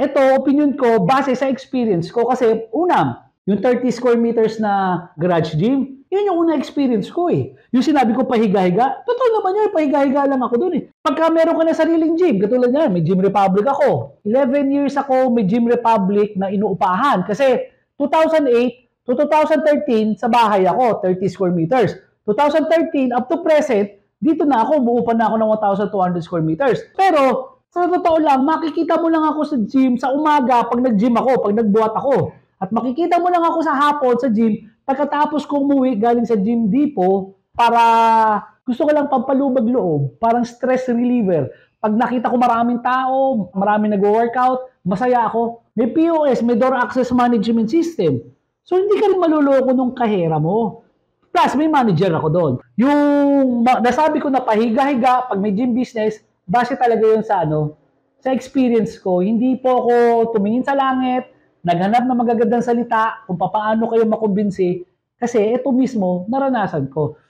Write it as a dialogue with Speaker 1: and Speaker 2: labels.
Speaker 1: Ito, opinion ko, base sa experience ko, kasi una, yung 30 square meters na garage gym, yun yung una experience ko eh. Yung sinabi ko pahiga-higa, totoo naman yun, pahiga-higa lang ako dun eh. Pagka meron ka na sariling gym, katulad nga, may Gym Republic ako. 11 years ako may Gym Republic na inuupahan. Kasi 2008 to 2013, sa bahay ako, 30 square meters. 2013 up to present, dito na ako, umuupan na ako ng 1,200 square meters. Pero, sa totoo lang, makikita mo lang ako sa gym sa umaga pag nag-gym ako, pag nagbuhat ako. At makikita mo lang ako sa hapon sa gym pagkatapos kong umuwi galing sa gym depot para gusto ko lang pampalubag loob, parang stress reliever. Pag nakita ko maraming tao, maraming nag-workout, masaya ako. May POS, may door access management system. So hindi ka rin maluloko nung kahera mo. Plus, may manager ako doon. Yung nasabi ko na pahiga-higa pag may gym business, base talaga yun sa sa experience ko. Hindi po ako tumingin sa langit, naghanap ng magagandang salita kung paano kayo makumbinsi, kasi ito mismo, naranasan ko.